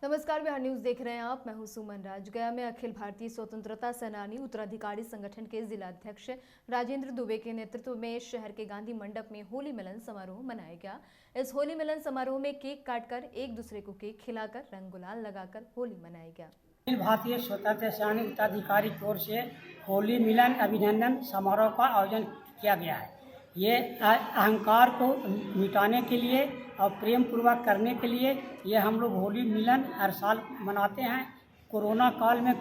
नमस्कार, बिहार न्यूज देख रहे हैं आप। मैं हूं सुमन राज। गया में अखिल भारतीय स्वतंत्रता सेनानी उत्तराधिकारी संगठन के जिला अध्यक्ष राजेंद्र दुबे के नेतृत्व में शहर के गांधी मंडप में होली मिलन समारोह मनाया गया। इस होली मिलन समारोह में केक काटकर एक दूसरे को केक खिलाकर रंग गुलाल लगाकर होली मनाया गया। अखिल भारतीय स्वतंत्रता सेनानी उत्तराधिकारी की ओर से होली मिलन अभिनंदन समारोह का आयोजन किया गया है। ये अहंकार को मिटाने के लिए और प्रेम पूर्वक करने के लिए ये हम लोग होली मिलन हर साल मनाते हैं। कोरोना काल में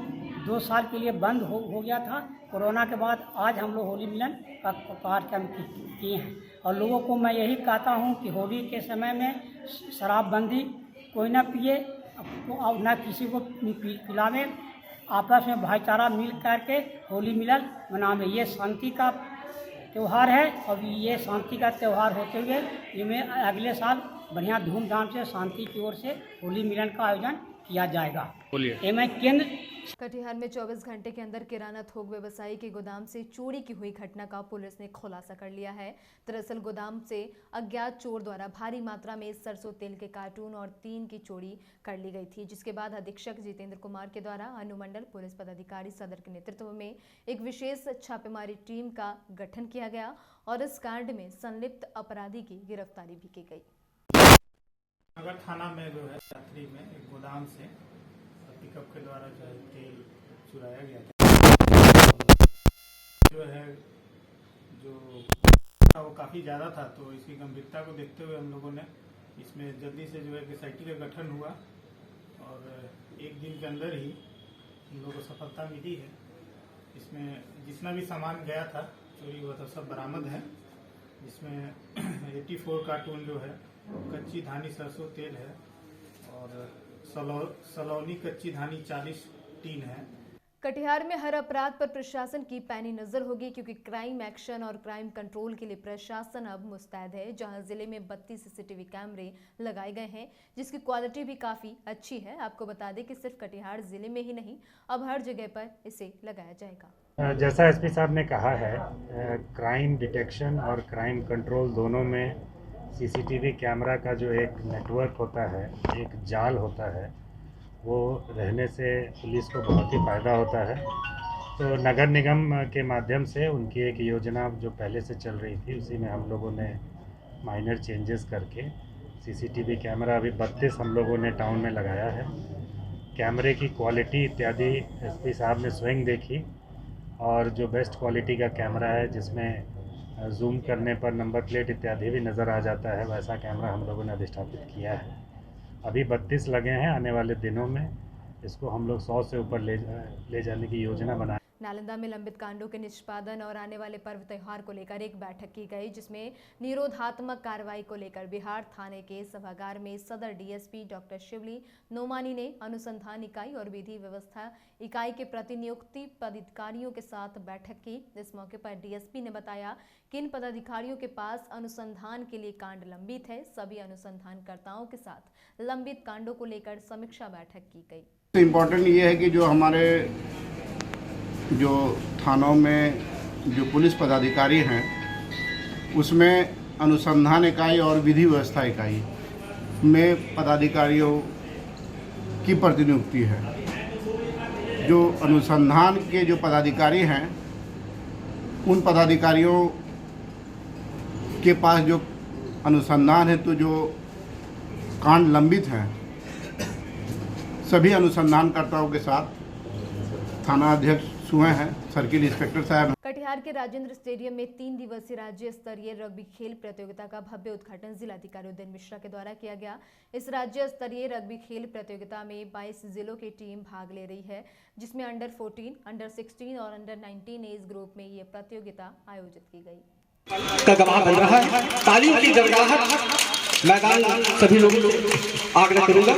2 साल के लिए बंद हो गया था। कोरोना के बाद आज हम लोग होली मिलन का कार्यक्रम किए हैं और लोगों को मैं यही कहता हूं कि होली के समय में शराबबंदी कोई ना पिए और न किसी को पिलावे, आपस में भाईचारा मिल करके होली मिलन मनावे। ये शांति का त्यौहार है और ये शांति का त्यौहार होते हुए इनमें अगले साल बढ़िया धूमधाम से शांति की ओर से होली मिलन का आयोजन किया जाएगा। केंद्र कटिहार में 24 घंटे के अंदर किराना थोक व्यवसायी के गोदाम से चोरी की हुई घटना का पुलिस ने खुलासा कर लिया है। दरअसल गोदाम से अज्ञात चोर द्वारा भारी मात्रा में सरसों तेल के कार्टून और 3 की चोरी कर ली गई थी, जिसके बाद अधीक्षक जितेंद्र कुमार के द्वारा अनुमंडल पुलिस पदाधिकारी सदर के नेतृत्व में एक विशेष छापेमारी टीम का गठन किया गया और इस कांड में संलिप्त अपराधी की गिरफ्तारी भी की गई। नगर थाना में जो है यात्री में एक गोदाम से पिकअप के द्वारा जो है तेल चुराया गया था। जो है जो वो काफ़ी ज़्यादा था, तो इसकी गंभीरता को देखते हुए हम लोगों ने इसमें जल्दी से जो है एसआईटी का गठन हुआ और एक दिन के अंदर ही हम लोगों को सफलता मिली है। इसमें जितना भी सामान गया था चोरी हुआ था सब बरामद है। इसमें 84 कार्टून जो है कच्ची धानी सरसों तेल है और सलौनी कच्ची धानी 40 टीन है। कटिहार में हर अपराध पर प्रशासन की पैनी नजर होगी, क्योंकि क्राइम एक्शन और क्राइम कंट्रोल के लिए प्रशासन अब मुस्तैद है। जहां जिले में 32 सीसीटीवी कैमरे लगाए गए हैं, जिसकी क्वालिटी भी काफी अच्छी है। आपको बता दें कि सिर्फ कटिहार जिले में ही नहीं, अब हर जगह पर इसे लगाया जाएगा। जैसा एसपी साहब ने कहा है, क्राइम डिटेक्शन और क्राइम कंट्रोल दोनों में सीसीटीवी कैमरा का जो एक नेटवर्क होता है, एक जाल होता है, वो रहने से पुलिस को बहुत ही फ़ायदा होता है। तो नगर निगम के माध्यम से उनकी एक योजना जो पहले से चल रही थी, उसी में हम लोगों ने माइनर चेंजेस करके सीसीटीवी कैमरा अभी 32 हम लोगों ने टाउन में लगाया है। कैमरे की क्वालिटी इत्यादि एसपी साहब ने स्वयं देखी और जो बेस्ट क्वालिटी का कैमरा है, जिसमें जूम करने पर नंबर प्लेट इत्यादि भी नज़र आ जाता है, वैसा कैमरा हम लोगों ने अधिष्ठापित किया है। अभी 32 लगे हैं। आने वाले दिनों में इसको हम लोग 100 से ऊपर ले जाने की योजना बनाए। नालंदा में लंबित कांडों के निष्पादन और आने वाले पर्व त्योहार को लेकर एक बैठक की गई, जिसमें निरोधात्मक कार्रवाई को लेकर बिहार थाने के सभागार में सदर डीएसपी डॉक्टर शिवली नोमानी ने अनुसंधान इकाई और विधि व्यवस्था इकाई के प्रतिनियुक्ति पदाधिकारियों के साथ बैठक की। इस मौके पर डीएसपी ने बताया कि इन पदाधिकारियों के पास अनुसंधान के लिए कांड लंबित है। सभी अनुसंधानकर्ताओं के साथ लंबित कांडों को लेकर समीक्षा बैठक की गई। इम्पोर्टेंट ये है कि जो हमारे जो थानों में जो पुलिस पदाधिकारी हैं, उसमें अनुसंधान इकाई और विधि व्यवस्था इकाई में पदाधिकारियों की प्रतिनियुक्ति है। जो अनुसंधान के जो पदाधिकारी हैं, उन पदाधिकारियों के पास जो अनुसंधान है, तो जो कांड लंबित हैं, सभी अनुसंधानकर्ताओं के साथ थाना अध्यक्ष हुए हैं, सर्किल इंस्पेक्टर साहब। कटिहार के राजेंद्र स्टेडियम में 3 दिवसीय राज्य स्तरीय रग्बी खेल प्रतियोगिता का भव्य उद्घाटन जिलाधिकारी उदयन मिश्रा के द्वारा किया गया। इस राज्य स्तरीय रग्बी खेल प्रतियोगिता में 22 जिलों की टीम भाग ले रही है, जिसमें अंडर 14, अंडर 16 और अंडर 19 एज ग्रुप में ये प्रतियोगिता आयोजित की गई। का गवाह बन रहा है। तालीम की जगराहट मैदान सभी लोगों को आग्रह करूंगा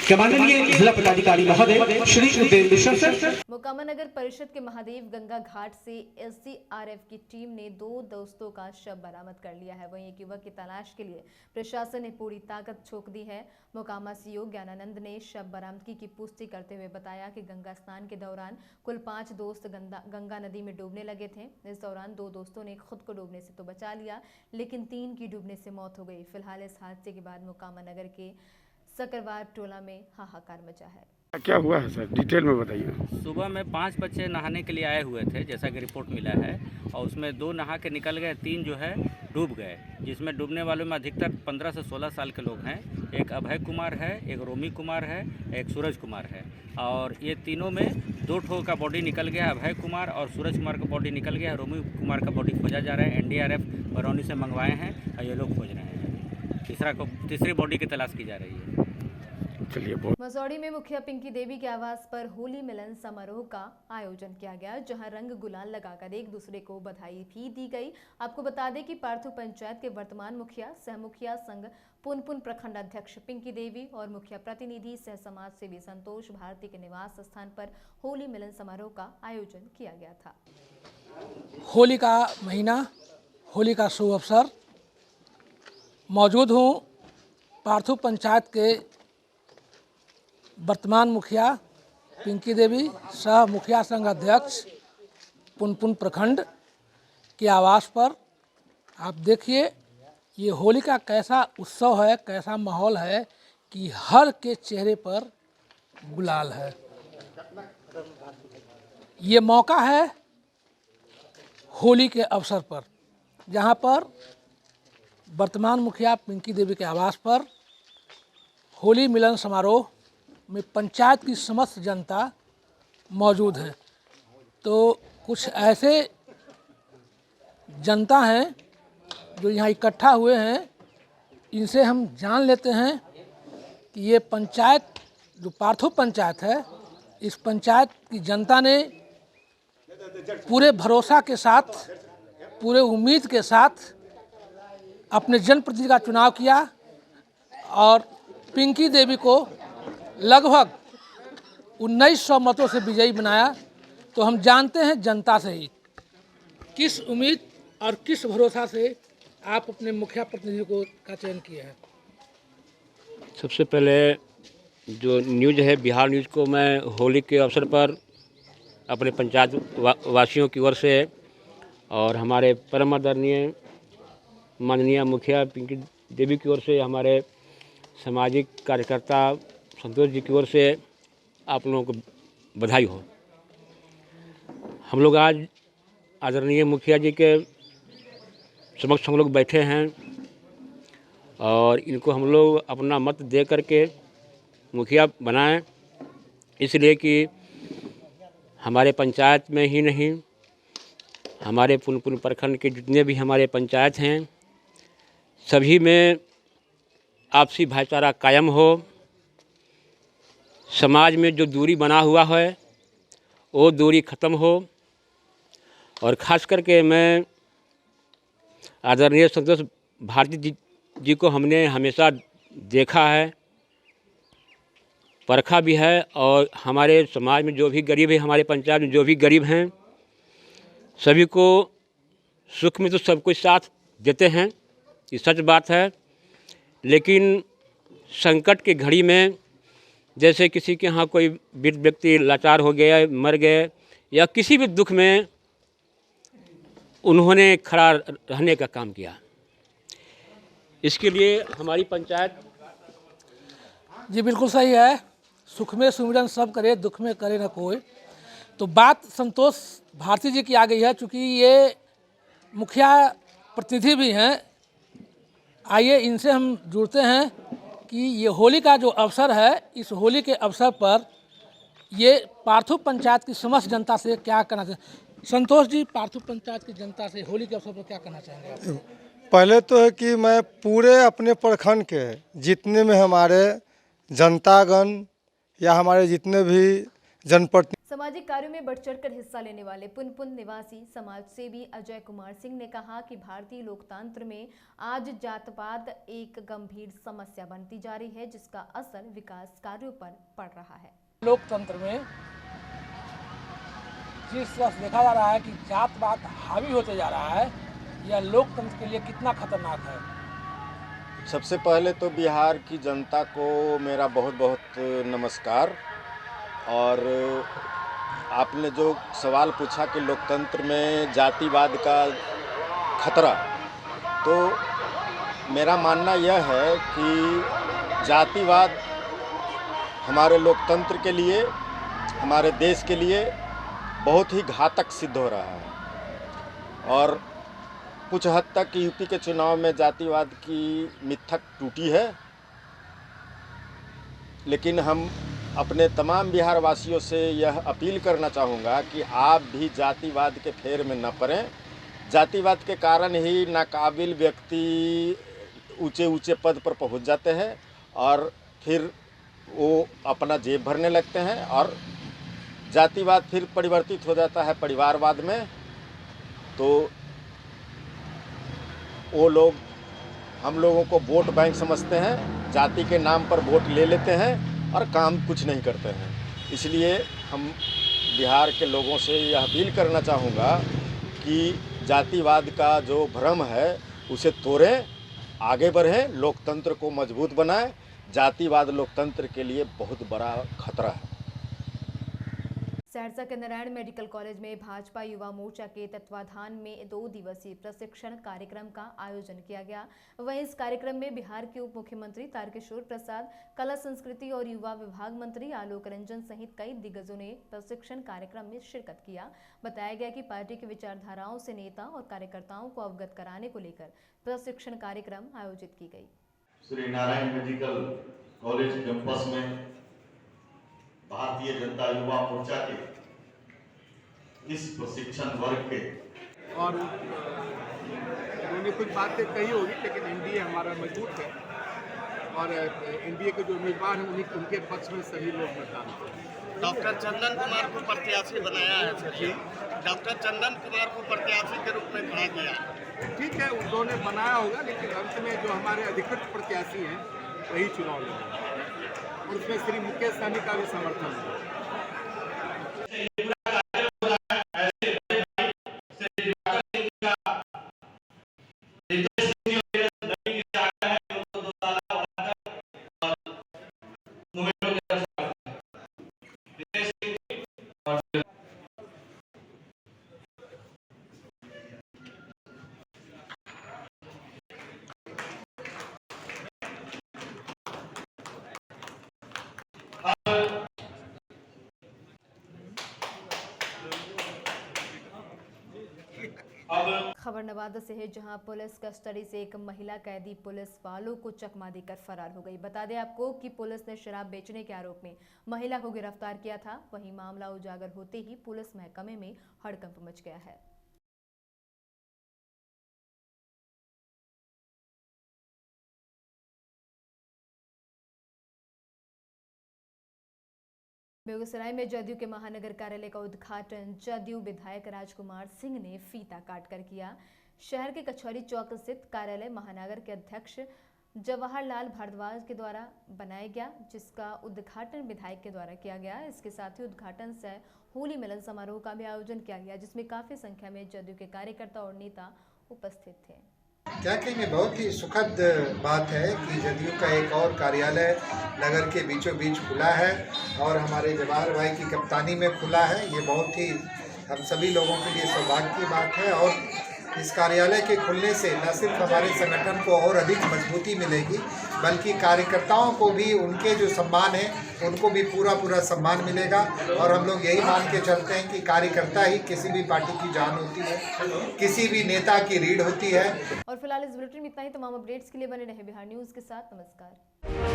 कि माननीय जिला पदाधिकारी महोदय श्री उदयन मिश्रा सर। मोकामा नगर परिषद के महादेव गंगा घाट से एसडीआरएफ की टीम ने 2 दोस्तों का शव बरामद कर लिया है। वहीं एक युवक की तलाश के लिए प्रशासन ने पूरी ताकत झोंक दी है। मोकामा सीओ ज्ञानानंद ने शव बरामदगी की पुष्टि करते हुए बताया कि गंगा स्नान के दौरान कुल 5 दोस्त गंगा नदी में डूबने लगे थे। इस दौरान 2 दोस्तों ने खुद को डूबने से तो बचा लिया, लेकिन 3 की डूबने से मौत हो गई। फिलहाल इस हादसे के बाद मोकामा नगर के सकरवार टोला में हाहाकार मचा है। क्या हुआ है सर, डिटेल में बताइए। सुबह में 5 बच्चे नहाने के लिए आए हुए थे, जैसा कि रिपोर्ट मिला है, और उसमें 2 नहा के निकल गए, 3 जो है डूब गए, जिसमें डूबने वालों में अधिकतर 15 से 16 साल के लोग हैं। एक अभय कुमार है, एक रोमी कुमार है, एक सूरज कुमार है, और ये तीनों में 2 ठो का बॉडी निकल गया। अभय कुमार और सूरज कुमार का बॉडी निकल गया, रोमी कुमार का बॉडी खोजा जा रहा है। NDRF बरौनी से मंगवाए हैं और ये लोग खोज रहे हैं। तीसरी बॉडी की तलाश की जा रही है। चलिए। मसौड़ी में मुखिया पिंकी देवी के आवास पर होली मिलन समारोह का आयोजन किया गया, जहां रंग गुलाल लगाकर एक दूसरे को बधाई भी दी गई। आपको बता दें कि पार्थू पंचायत के वर्तमान मुखिया सह मुखिया संघ पुनपुन प्रखंड अध्यक्ष पिंकी देवी और मुखिया प्रतिनिधि सह समाज सेवी संतोष भारती के निवास स्थान पर होली मिलन समारोह का आयोजन किया गया था। होली का महीना, होली का शुभ अवसर, मौजूद हूँ पार्थू पंचायत के वर्तमान मुखिया पिंकी देवी सह मुखिया संघ अध्यक्ष पुनपुन प्रखंड के आवास पर। आप देखिए ये होली का कैसा उत्सव है, कैसा माहौल है कि हर के चेहरे पर गुलाल है। ये मौका है होली के अवसर पर, जहां पर वर्तमान मुखिया पिंकी देवी के आवास पर होली मिलन समारोह में पंचायत की समस्त जनता मौजूद है। तो कुछ ऐसे जनता हैं जो यहाँ इकट्ठा हुए हैं, इनसे हम जान लेते हैं कि ये पंचायत जो पार्थू पंचायत है, इस पंचायत की जनता ने पूरे भरोसा के साथ, पूरे उम्मीद के साथ अपने जनप्रतिनिधि का चुनाव किया और पिंकी देवी को लगभग 1900 मतों से विजयी बनाया। तो हम जानते हैं जनता से ही किस उम्मीद और किस भरोसा से आप अपने मुखिया प्रतिनिधि को का चयन किए हैं। सबसे पहले जो न्यूज़ है बिहार न्यूज़ को मैं होली के अवसर पर अपने पंचायत वासियों की ओर से और हमारे परम आदरणीय माननीय मुखिया पिंकी देवी की ओर से, हमारे सामाजिक कार्यकर्ता संतोष जी की ओर से आप लोगों को बधाई हो। हम लोग आज आदरणीय मुखिया जी के समक्ष हम लोग बैठे हैं और इनको हम लोग अपना मत दे करके मुखिया बनाएं, इसलिए कि हमारे पंचायत में ही नहीं, हमारे पुनपुन प्रखंड के जितने भी हमारे पंचायत हैं सभी में आपसी भाईचारा कायम हो। समाज में जो दूरी बना हुआ है वो दूरी ख़त्म हो। और ख़ास करके मैं आदरणीय संतोष भारती जी को हमने हमेशा देखा है, परखा भी है, और हमारे समाज में जो भी गरीब है, हमारे पंचायत में जो भी गरीब हैं, सभी को सुख में तो सब कुछ साथ देते हैं, ये सच बात है। लेकिन संकट की घड़ी में जैसे किसी के यहाँ कोई वृद्ध व्यक्ति लाचार हो गया, मर गए, या किसी भी दुख में उन्होंने खड़ा रहने का काम किया। इसके लिए हमारी पंचायत जी बिल्कुल सही है, सुख में सुमिरन सब करे, दुख में करे न कोई। तो बात संतोष भारती जी की आ गई है, चूँकि ये मुखिया प्रतिनिधि भी हैं। आइए इनसे हम जुड़ते हैं कि ये होली का जो अवसर है, इस होली के अवसर पर ये पार्थू पंचायत की समस्त जनता से क्या कहना चाहिए। संतोष जी, पार्थू पंचायत की जनता से होली के अवसर पर क्या कहना चाहेंगे? पहले तो है कि मैं पूरे अपने प्रखंड के जितने में हमारे जनतागण या हमारे जितने भी जनप्रतिनिधि सामाजिक कार्यों में बढ़ चढ़कर हिस्सा लेने वाले पुनपुन निवासी समाज सेवी अजय कुमार सिंह ने कहा कि भारतीय लोकतंत्र में आज जातपात एक गंभीर समस्या बनती जा रही है, जिसका असर विकास कार्यों पर पड़ रहा है। लोकतंत्र में जिस तरह देखा जा रहा है कि जातपात हावी होते जा रहा है, यह लोकतंत्र के लिए कितना खतरनाक है। सबसे पहले तो बिहार की जनता को मेरा बहुत बहुत नमस्कार। और आपने जो सवाल पूछा कि लोकतंत्र में जातिवाद का खतरा, तो मेरा मानना यह है कि जातिवाद हमारे लोकतंत्र के लिए, हमारे देश के लिए बहुत ही घातक सिद्ध हो रहा है और कुछ हद तक यूपी के चुनाव में जातिवाद की मिथक टूटी है। लेकिन हम अपने तमाम बिहार वासियों से यह अपील करना चाहूँगा कि आप भी जातिवाद के फेर में न पड़ें। जातिवाद के कारण ही नाकाबिल व्यक्ति ऊंचे ऊंचे पद पर पहुंच जाते हैं और फिर वो अपना जेब भरने लगते हैं और जातिवाद फिर परिवर्तित हो जाता है परिवारवाद में। तो वो लोग हम लोगों को वोट बैंक समझते हैं, जाति के नाम पर वोट ले लेते हैं और काम कुछ नहीं करते हैं। इसलिए हम बिहार के लोगों से यह अपील करना चाहूँगा कि जातिवाद का जो भ्रम है उसे तोड़ें, आगे बढ़ें, लोकतंत्र को मजबूत बनाएं। जातिवाद लोकतंत्र के लिए बहुत बड़ा खतरा है। सहरसा के नारायण मेडिकल कॉलेज में भाजपा युवा मोर्चा के तत्वाधान में 2 दिवसीय प्रशिक्षण कार्यक्रम का आयोजन किया गया। वहीं इस कार्यक्रम में बिहार के उप मुख्यमंत्री तारकिशोर प्रसाद, कला संस्कृति और युवा विभाग मंत्री आलोक रंजन सहित कई दिग्गजों ने प्रशिक्षण कार्यक्रम में शिरकत किया। बताया गया कि पार्टी की विचारधाराओं से नेता और कार्यकर्ताओं को अवगत कराने को लेकर प्रशिक्षण कार्यक्रम आयोजित की गई। Shri Narayan medical college campus में भारतीय जनता युवा मोर्चा के इस प्रशिक्षण वर्ग के और उन्होंने कुछ बातें कही होगी, लेकिन एनडीए हमारा मजबूत है और एनडीए के जो उम्मीदवार हैं उनके पक्ष में सभी लोग मतदान करें। डॉक्टर चंदन कुमार को प्रत्याशी बनाया है सर। डॉक्टर चंदन कुमार को प्रत्याशी के रूप में खड़ा किया। ठीक है, उन्होंने बनाया होगा, लेकिन अंत में जो हमारे अधिकृत प्रत्याशी हैं वही चुनाव लड़ेंगे और उसमें श्री मुकेश सहनी का भी समर्थन है। खबर नवादा से है, जहां पुलिस कस्टडी से एक महिला कैदी पुलिस वालों को चकमा देकर फरार हो गई। बता दें आपको कि पुलिस ने शराब बेचने के आरोप में महिला को गिरफ्तार किया था। वहीं मामला उजागर होते ही पुलिस महकमे में हड़कंप मच गया है। बेगूसराय में जदयू के महानगर कार्यालय का उद्घाटन जदयू विधायक राजकुमार सिंह ने फीता काटकर किया। शहर के कचहरी चौक स्थित कार्यालय महानगर के अध्यक्ष जवाहरलाल भारद्वाज के द्वारा बनाया गया, जिसका उद्घाटन विधायक के द्वारा किया गया। इसके साथ ही उद्घाटन से होली मिलन समारोह का भी आयोजन किया गया, जिसमें काफी संख्या में जदयू के कार्यकर्ता और नेता उपस्थित थे। क्या कहेंगे, बहुत ही सुखद बात है कि जदयू का एक और कार्यालय नगर के बीचों बीच खुला है और हमारे जवाहर भाई की कप्तानी में खुला है। ये बहुत ही हम सभी लोगों के लिए सौभाग्य की बात है और इस कार्यालय के खुलने से न सिर्फ हमारे संगठन को और अधिक मजबूती मिलेगी, बल्कि कार्यकर्ताओं को भी उनके जो सम्मान है उनको भी पूरा सम्मान मिलेगा। और हम लोग यही मान के चलते हैं कि कार्यकर्ता ही किसी भी पार्टी की जान होती है, किसी भी नेता की रीढ़ होती है। और फिलहाल इस बुलेटिन में इतना ही। तमाम अपडेट्स के लिए बने रहे बिहार न्यूज़ के साथ। नमस्कार।